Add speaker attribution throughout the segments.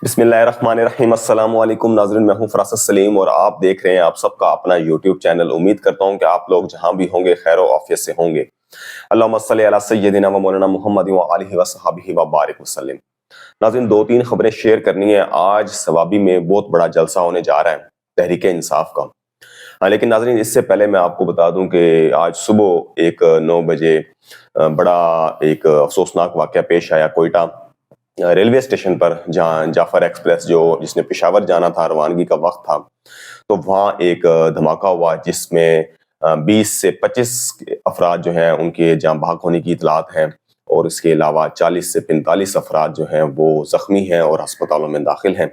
Speaker 1: بسم اللہ الرحمن الرحیم۔ السلام علیکم ناظرین، میں ہوں فراست سلیم اور آپ دیکھ رہے ہیں آپ سب کا اپنا یوٹیوب چینل۔ امید کرتا ہوں کہ آپ لوگ جہاں بھی ہوں گے خیر و عافیت سے ہوں گے۔ اللہم صلی علی سیدنا و مولانا محمد و آلہ و صحبہ و بارک وسلم۔ ناظرین، دو تین خبریں شیئر کرنی ہیں۔ آج ثوابی میں بہت بڑا جلسہ ہونے جا رہا ہے تحریک انصاف کا، لیکن ناظرین اس سے پہلے میں آپ کو بتا دوں کہ آج صبح 9 بجے بڑا ایک افسوسناک واقعہ پیش آیا کوئٹہ ریلوے اسٹیشن پر، جہاں جعفر ایکسپریس جس نے پشاور جانا تھا، روانگی کا وقت تھا، تو وہاں ایک دھماکہ ہوا جس میں 20 سے 25 افراد جو ہیں ان کے جاں بحق ہونے کی اطلاعات ہیں، اور اس کے علاوہ 40 سے 45 افراد جو ہیں وہ زخمی ہیں اور ہسپتالوں میں داخل ہیں۔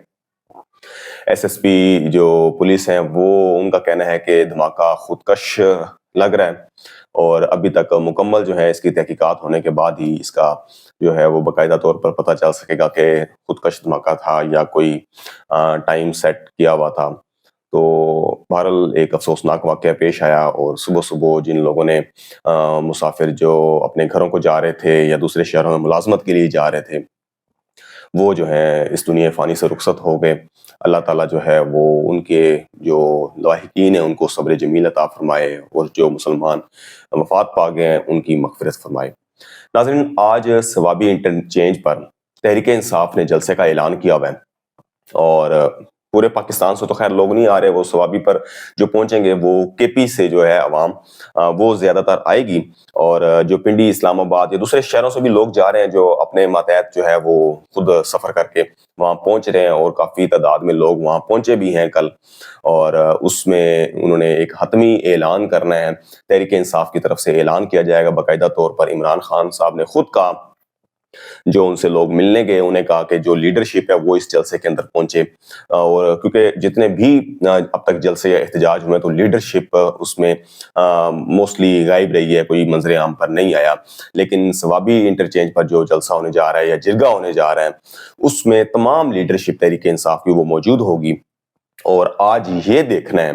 Speaker 1: ایس ایس پی جو پولیس ہیں ان کا کہنا ہے کہ دھماکہ خودکش لگ رہا ہے، اور ابھی تک مکمل جو ہے اس کی تحقیقات ہونے کے بعد ہی اس کا جو ہے وہ باقاعدہ طور پر پتہ چل سکے گا کہ خودکش دھماکہ تھا یا کوئی ٹائم سیٹ کیا ہوا تھا۔ تو بہرحال ایک افسوسناک واقعہ پیش آیا، اور صبح صبح جن لوگوں نے مسافر جو اپنے گھروں کو جا رہے تھے یا دوسرے شہروں میں ملازمت کے لیے جا رہے تھے، وہ جو ہے اس دنیا فانی سے رخصت ہو گئے۔ اللہ تعالیٰ جو ہے وہ ان کے جو لاحقین ہیں ان کو صبر جمیل عطا فرمائے، اور جو مسلمان وفات پا گئے ہیں ان کی مغفرت فرمائے۔ ناظرین، آج ثوابی انٹرچینج پر تحریک انصاف نے جلسے کا اعلان کیا ہوا ہے، اور پورے پاکستان سے تو خیر لوگ نہیں آ رہے، وہ ثوابی پر جو پہنچیں گے وہ کے پی سے جو ہے عوام وہ زیادہ تر آئے گی، اور جو پنڈی، اسلام آباد یا دوسرے شہروں سے بھی لوگ جا رہے ہیں جو اپنے ماتحت جو ہے وہ خود سفر کر کے وہاں پہنچ رہے ہیں، اور کافی تعداد میں لوگ وہاں پہنچے بھی ہیں کل، اور اس میں انہوں نے ایک حتمی اعلان کرنا ہے، تحریک انصاف کی طرف سے اعلان کیا جائے گا باقاعدہ طور پر۔ عمران خان صاحب نے خود کہا، جو ان سے لوگ ملنے گئے انہیں کہا کہ جو لیڈرشپ ہے وہ اس جلسے کے اندر پہنچے، اور کیونکہ جتنے بھی اب تک جلسے یا احتجاج ہوئے تو لیڈرشپ اس میں موسٹلی غائب رہی ہے، کوئی منظر عام پر نہیں آیا، لیکن ثوابی انٹرچینج پر جو جلسہ ہونے جا رہا ہے یا جرگہ ہونے جا رہا ہے اس میں تمام لیڈرشپ تحریک انصاف کی وہ موجود ہوگی۔ اور آج یہ دیکھنا ہے،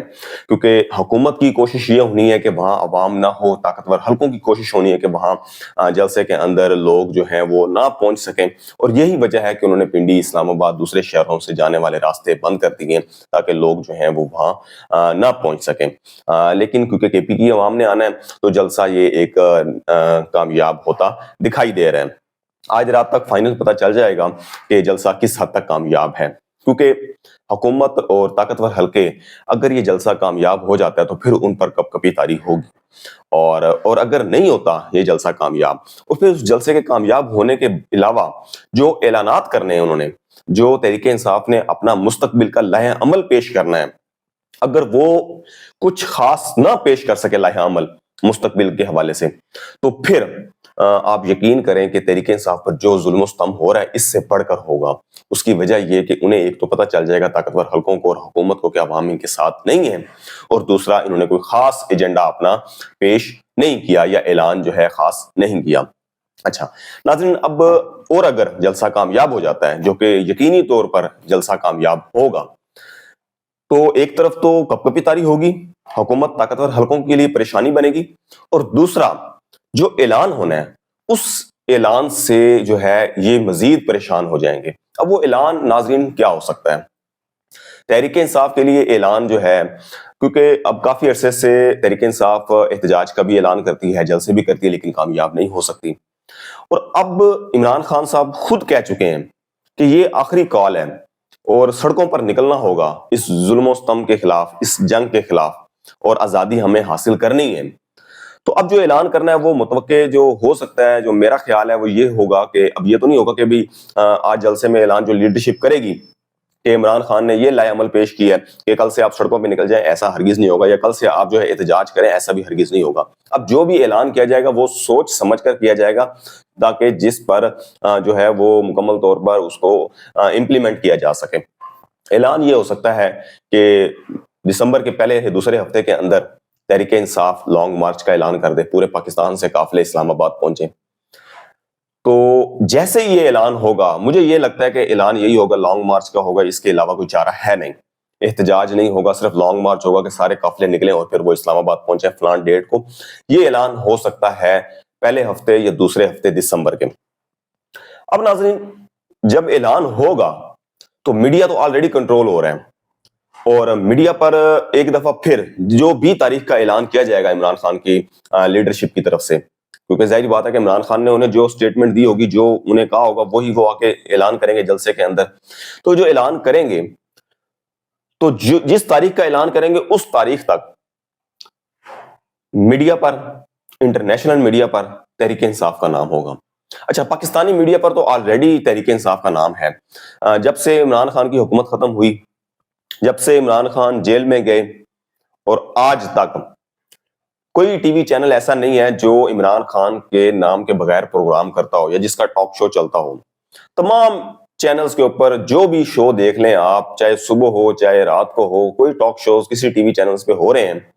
Speaker 1: کیونکہ حکومت کی کوشش یہ ہونی ہے کہ وہاں عوام نہ ہو، طاقتور حلقوں کی کوشش ہونی ہے کہ وہاں جلسے کے اندر لوگ جو ہیں وہ نہ پہنچ سکیں، اور یہی وجہ ہے کہ انہوں نے پنڈی، اسلام آباد، دوسرے شہروں سے جانے والے راستے بند کر دیے تاکہ لوگ جو ہیں وہ وہاں نہ پہنچ سکیں۔ لیکن کیونکہ کے پی کی عوام نے آنا ہے تو جلسہ یہ ایک کامیاب ہوتا دکھائی دے رہا ہے۔ آج رات تک فائنل پتہ چل جائے گا کہ جلسہ کس حد تک کامیاب ہے، کیونکہ حکومت اور طاقتور حلقے اگر یہ جلسہ کامیاب ہو جاتا ہے تو پھر ان پر کپ کپی طاری ہوگی، اور اگر نہیں ہوتا یہ جلسہ کامیاب، اور پھر اس جلسے کے کامیاب ہونے کے علاوہ جو اعلانات کرنے ہیں انہوں نے، جو تحریک انصاف نے اپنا مستقبل کا لائحہ عمل پیش کرنا ہے، اگر وہ کچھ خاص نہ پیش کر سکے لائحہ عمل مستقبل کے حوالے سے، تو پھر آپ یقین کریں کہ تحریک انصاف پر جو ظلم و ستم ہو رہا ہے اس سے بڑھ کر ہوگا۔ اس کی وجہ یہ کہ انہیں ایک تو پتہ چل جائے گا طاقتور حلقوں کو اور حکومت کو کہ عوام ان کے ساتھ نہیں ہے، اور دوسرا انہوں نے کوئی خاص ایجنڈا اپنا پیش نہیں کیا یا اعلان جو ہے خاص نہیں کیا۔ اچھا ناظرین، اب اور اگر جلسہ کامیاب ہو جاتا ہے، جو کہ یقینی طور پر جلسہ کامیاب ہوگا، تو ایک طرف تو کپ کپی طاری ہوگی، حکومت طاقتور حلقوں کے لیے پریشانی بنے گی، اور دوسرا جو اعلان ہونا ہے اس اعلان سے جو ہے یہ مزید پریشان ہو جائیں گے۔ اب وہ اعلان ناظرین کیا ہو سکتا ہے؟ تحریک انصاف کے لیے اعلان جو ہے، کیونکہ اب کافی عرصے سے تحریک انصاف احتجاج کا بھی اعلان کرتی ہے، جلسے بھی کرتی ہے، لیکن کامیاب نہیں ہو سکتی، اور اب عمران خان صاحب خود کہہ چکے ہیں کہ یہ آخری کال ہے اور سڑکوں پر نکلنا ہوگا اس ظلم و ستم کے خلاف، اس جنگ کے خلاف، اور آزادی ہمیں حاصل کرنی ہے۔ تو اب جو اعلان کرنا ہے وہ متوقع جو ہو سکتا ہے، جو میرا خیال ہے وہ یہ ہوگا کہ اب یہ تو نہیں ہوگا کہ بھی آج جلسے میں اعلان جو لیڈرشپ کرے گی کہ عمران خان نے یہ لائحہ عمل پیش کیا ہے کہ کل سے آپ سڑکوں پہ نکل جائیں، ایسا ہرگز نہیں ہوگا، یا کل سے آپ جو ہے احتجاج کریں، ایسا بھی ہرگز نہیں ہوگا۔ اب جو بھی اعلان کیا جائے گا وہ سوچ سمجھ کر کیا جائے گا، تاکہ جس پر جو ہے وہ مکمل طور پر اس کو امپلیمنٹ کیا جا سکے۔ اعلان یہ ہو سکتا ہے کہ دسمبر کے پہلے دوسرے ہفتے کے اندر تحریک انصاف لانگ مارچ کا اعلان کر دے، پورے پاکستان سے قافلے اسلام آباد پہنچے۔ تو جیسے یہ اعلان ہوگا، مجھے یہ لگتا ہے کہ اعلان یہی ہوگا، لانگ مارچ کا ہوگا، اس کے علاوہ کوئی چارہ ہے نہیں۔ احتجاج نہیں ہوگا، صرف لانگ مارچ ہوگا کہ سارے قافلے نکلیں اور پھر وہ اسلام آباد پہنچے فلان ڈیٹ کو۔ یہ اعلان ہو سکتا ہے پہلے ہفتے یا دوسرے ہفتے دسمبر کے۔ اب ناظرین، جب اعلان ہوگا तो मीडिया तो ऑलरेडी कंट्रोल हो रहा है और मीडिया पर एक दफा फिर जो भी तारीख का ऐलान किया जाएगा इमरान खान की लीडरशिप की तरफ से, क्योंकि जाहिर बात है कि इमरान खान ने उन्हें जो स्टेटमेंट दी होगी, जो उन्हें कहा होगा, वही वो आके ऐलान करेंगे जलसे के अंदर। तो जो ऐलान करेंगे, तो जिस तारीख का ऐलान करेंगे उस तारीख तक मीडिया पर, इंटरनेशनल मीडिया पर तहरीक इंसाफ का नाम होगा। अच्छा, पाकिस्तानी मीडिया पर तो ऑलरेडी तहरीक इंसाफ का नाम है। जब से इमरान खान की हुकूमत खत्म हुई, जब से इमरान खान जेल में गए और आज तक कोई टीवी चैनल ऐसा नहीं है जो इमरान खान के नाम के बगैर प्रोग्राम करता हो या जिसका टॉक शो चलता हो। तमाम चैनल्स के ऊपर जो भी शो देख लें आप, चाहे सुबह हो चाहे रात को हो, कोई टॉक शोज किसी टीवी चैनल्स पे हो रहे हैं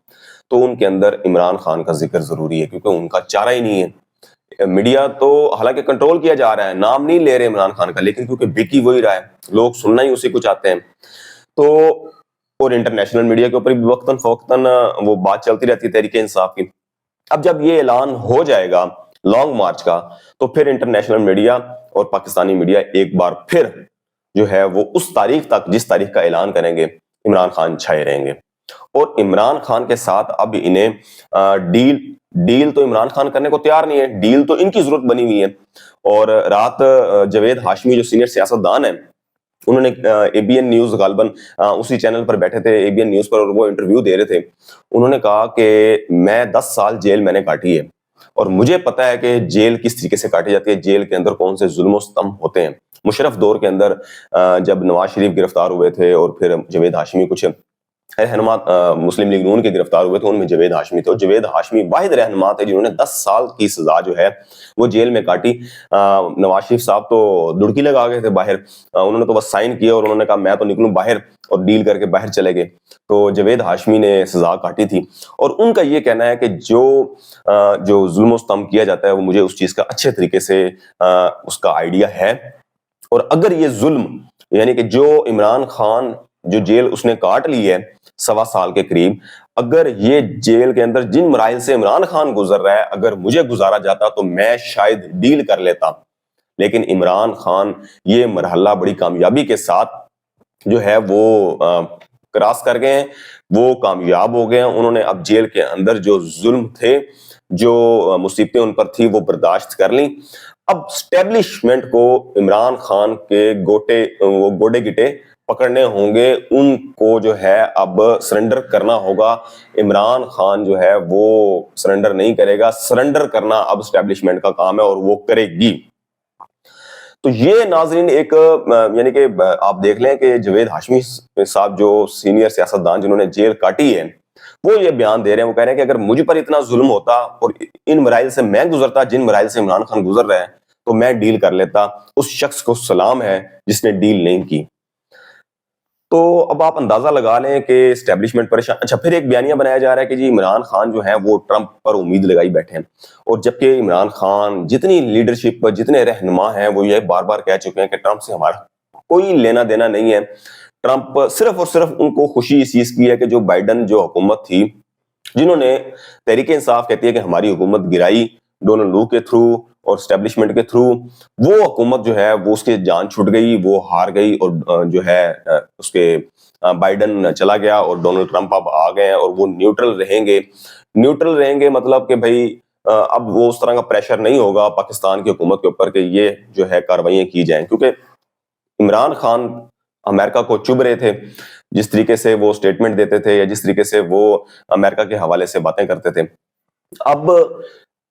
Speaker 1: तो उनके अंदर इमरान खान का जिक्र जरूरी है, क्योंकि उनका चारा ही नहीं है। मीडिया तो हालांकि कंट्रोल किया जा रहा है, नाम नहीं ले रहे इमरान खान का, लेकिन क्योंकि बिकी वही रहा है, लोग सुनना ही उसी को चाहते हैं। तो और इंटरनेशनल मीडिया के ऊपर भी वक्तन फवक्तन वो बात चलती रहती है तहरीक इंसाफ की। अब जब ये ऐलान हो जाएगा लॉन्ग मार्च का, तो फिर इंटरनेशनल मीडिया और पाकिस्तानी मीडिया एक बार फिर जो है वो उस तारीख तक, जिस तारीख का ऐलान करेंगे, इमरान खान छाए रहेंगे। और इमरान खान के साथ अब इन्हें डील तो इमरान खान करने को तैयार नहीं है, डील तो इनकी जरूरत बनी हुई है। और रात जवेद हाशमी जो सीनियर सियासतदान है, उन्होंने एबीएन न्यूज गालबन उसी चैनल पर बैठे थे, एबीएन न्यूज पर, और वो इंटरव्यू दे रहे थे। उन्होंने कहा कि मैं 10 साल जेल मैंने काटी है और मुझे पता है कि जेल किस तरीके से काटी जाती है, जेल के अंदर कौन से जुल्म सितम होते हैं। मुशर्रफ दौर के अंदर जब नवाज शरीफ गिरफ्तार हुए थे और फिर जवेद हाशमी कुछ रहनुमा मुस्लिम लीग नून के गिरफ्तार हुए थे, उनमें जवेद हाशमी थे। जवेद हाशमी वाहिद रहनुमा थे जिन्होंने 10 साल की सजा जो है वो जेल में काटी। नवाज शरीफ साहब तो दुड़की लगा गए थे बाहर, उन्होंने तो बस साइन किया और उन्होंने कहा मैं तो निकलूं बाहर, और डील करके बाहर चले गए। तो जवेद हाशमी ने सजा काटी थी और उनका ये कहना है कि जो जुल्म सितम किया जाता है वो मुझे उस चीज का अच्छे तरीके से उसका आइडिया है। और अगर ये जुल्म, यानी कि जो इमरान खान जो जेल उसने काट ली है 1.25 साल के करीब, अगर ये जेल के अंदर जिन मराइल से इमरान खान गुजर रहा है अगर मुझे गुजारा जाता तो मैं शायद डील कर लेता। लेकिन इमरान खान ये मरहला बड़ी कामयाबी के साथ जो है वो क्रॉस कर गए हैं, वो कामयाब हो गए हैं। उन्होंने अब जेल के अंदर जो जुल्म थे, जो मुसीबतें उन पर थी, वो बर्दाश्त कर ली। अब स्टैब्लिशमेंट को इमरान खान के गोडे गिटे पकड़ने होंगे, उनको जो है अब सरेंडर करना होगा। इमरान खान जो है वो सरेंडर नहीं करेगा, सरेंडर करना अब स्टैब्लिशमेंट का काम है और वो करेगी। तो ये नाजरीन एक यानी कि आप देख लें कि जवेद हाशमी साहब जो सीनियर सियासतदान जिन्होंने जेल काटी है, वो ये बयान दे रहे हैं, वो कह रहे हैं कि अगर मुझ पर इतना जुल्म होता और इन मराइल से मैं गुजरता जिन मराइल से इमरान खान गुजर रहा है, तो मैं डील कर लेता। उस शख्स को सलाम है जिसने डील नहीं की। तो अब आप अंदाजा लगा लें कि एस्टेब्लिशमेंट परेशान। अच्छा, फिर एक बयानिया बनाया जा रहा है कि जी इमरान खान जो है वो ट्रंप पर उम्मीद लगाई बैठे हैं, और जबकि इमरान खान जितनी लीडरशिप पर जितने रहनुमा हैं वो ये बार बार कह चुके हैं कि ट्रंप से हमारा कोई लेना देना नहीं है। ट्रंप सिर्फ और सिर्फ उनको खुशी इस चीज की है कि जो बाइडन जो हुकूमत थी, जिन्होंने तहरीक इंसाफ कहती है कि हमारी हुकूमत गिराई डोनाल्ड लू के थ्रू और स्टैब्लिशमेंट के थ्रू, वो हुकूमत जो है वो उसकी जान छूट गई, वो हार गई और जो है उसके बाइडन चला गया और डोनाल्ड ट्रंप अब आ गए और वो न्यूट्रल रहेंगे। न्यूट्रल रहेंगे मतलब कि भाई अब वो उस तरह का प्रेशर नहीं होगा पाकिस्तान की हुकूमत के ऊपर कि ये जो है कार्रवाइयां की जाएं, क्योंकि इमरान खान अमेरिका को चुभ रहे थे जिस तरीके से वो स्टेटमेंट देते थे या जिस तरीके से वो अमेरिका के हवाले से बातें करते थे। अब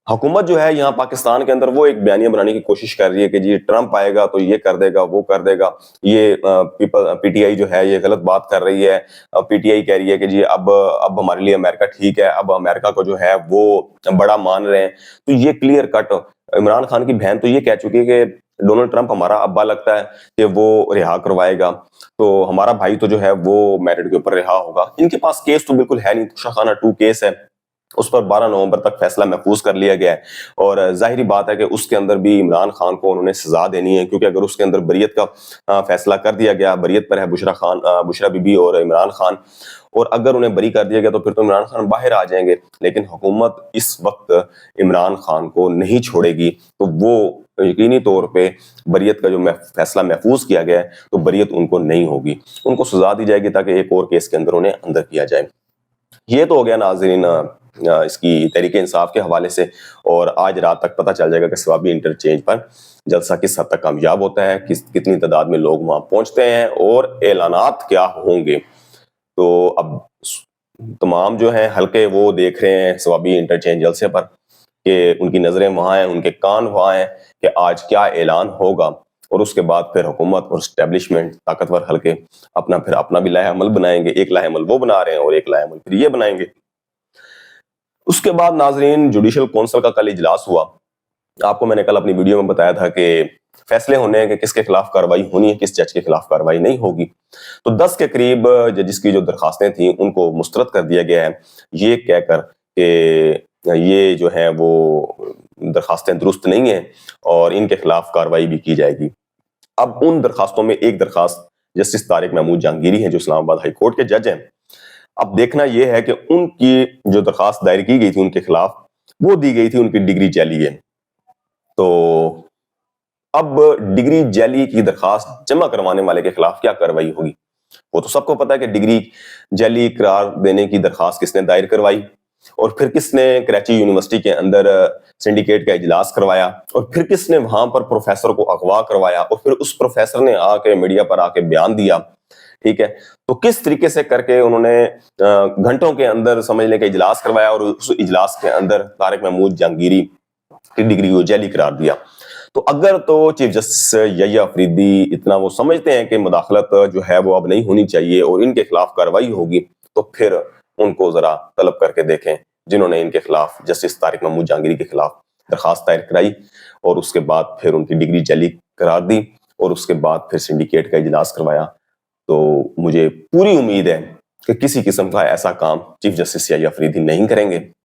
Speaker 1: हुकूमत जो है यहाँ पाकिस्तान के अंदर वो एक बयानिया बनाने की कोशिश कर रही है कि जी ट्रंप आएगा तो ये कर देगा वो कर देगा, ये पीटीआई जो है ये गलत बात कर रही है। पीटीआई कह रही है कि जी अब हमारे लिए अमेरिका ठीक है, अब अमेरिका को जो है वो बड़ा मान रहे हैं। तो ये क्लियर कट इमरान खान की बहन तो ये कह चुकी है कि डोनाल्ड ट्रंप हमारा अब्बा लगता है कि वो रिहा करवाएगा, तो हमारा भाई तो जो है वो मेरिट के ऊपर रिहा होगा। इनके पास केस तो बिल्कुल है नहीं, तोशाखाना 2 केस है, उस पर 12 नवंबर तक फैसला महफूज कर लिया गया है। और जाहिर बात है कि उसके अंदर भी इमरान खान को उन्होंने सजा देनी है, क्योंकि अगर उसके अंदर बरियत का फैसला कर दिया गया, बरियत पर है बुशरा बीबी और इमरान खान, और अगर उन्हें बरी कर दिया गया तो फिर तो इमरान खान बाहर आ जाएंगे। लेकिन हुकूमत इस वक्त इमरान खान को नहीं छोड़ेगी, तो वो यकीनी तौर पे बरियत का जो फैसला महफूज किया गया है, तो बरियत उनको नहीं होगी, उनको सजा दी जाएगी ताकि एक और केस के अंदर उन्हें अंदर किया जाए। ये तो हो गया नाज़रीन इसकी तहरीके इंसाफ के हवाले से। और आज रात तक पता चल जाएगा कि सवाबी इंटरचेंज पर जलसा किस हद तक कामयाब होता है, कितनी तादाद में लोग वहां पहुंचते हैं और ऐलानात क्या होंगे। तो अब तमाम जो हैं हल्के वो देख रहे हैं सवाबी इंटरचेंज जलसे पर कि उनकी नजरें वहां हैं, उनके कान वहां हैं कि आज क्या ऐलान होगा। और उसके बाद फिर हुकूमत और स्टैब्लिशमेंट ताकतवर हल्के अपना भी लाहे अमल बनाएंगे। एक लाहे अमल वो बना रहे हैं और एक लाहे अमल फिर ये बनाएंगे। उसके बाद नाजरीन जुडिशल कौंसिल का कल इजलास हुआ। आपको मैंने कल अपनी वीडियो में बताया था कि फैसले होने हैं कि किसके खिलाफ कार्रवाई होनी है, किस जज के खिलाफ कार्रवाई नहीं होगी। तो 10 के करीब जजिस की जो दरखास्तें थी उनको मुस्तरद कर दिया गया है, ये कहकर कि ये जो है वो दरखास्तें दुरुस्त नहीं है और इनके खिलाफ कार्रवाई भी की जाएगी। अब उन दरखास्तों में एक दरखास्त जस्टिस तारिक महमूद जहांगीरी हैं जो इस्लामाबाद हाई कोर्ट के जज हैं। अब देखना यह है कि उनकी जो दरखास्त दायर की गई थी उनके खिलाफ, वो दी गई थी उनकी डिग्री जाली है। तो अब डिग्री जाली की दरखास्त जमा करवाने वाले के खिलाफ क्या कार्रवाई होगी। वो तो सबको पता है कि डिग्री जाली करार देने की दरखास्त किसने दायर करवाई और फिर किसने कराची यूनिवर्सिटी के अंदर सिंडिकेट का इजलास करवाया और फिर किसने वहां पर प्रोफेसर को अगवा करवाया और फिर उस प्रोफेसर ने आके मीडिया पर आके बयान दिया। ठीक है, तो किस तरीके से करके उन्होंने घंटों के अंदर समझ लें कि इजलास करवाया और उस इजलास के अंदर तारिक महमूद जहांगीरी की डिग्री को जाली करार दिया। तो अगर तो चीफ जस्टिस यहिया अफरीदी इतना वो समझते हैं कि मुदाखलत जो है वो अब नहीं होनी चाहिए और इनके खिलाफ कार्रवाई होगी, तो फिर उनको जरा तलब करके देखें जिन्होंने इनके खिलाफ जस्टिस तारिक महमूद जहांगीरी के खिलाफ दरखास्त दायर कराई और उसके बाद फिर उनकी डिग्री जाली करार दी और उसके बाद फिर सिंडिकेट का इजलास करवाया। तो मुझे पूरी उम्मीद है कि किसी किस्म का ऐसा काम चीफ जस्टिस यहिया अफरीदी नहीं करेंगे।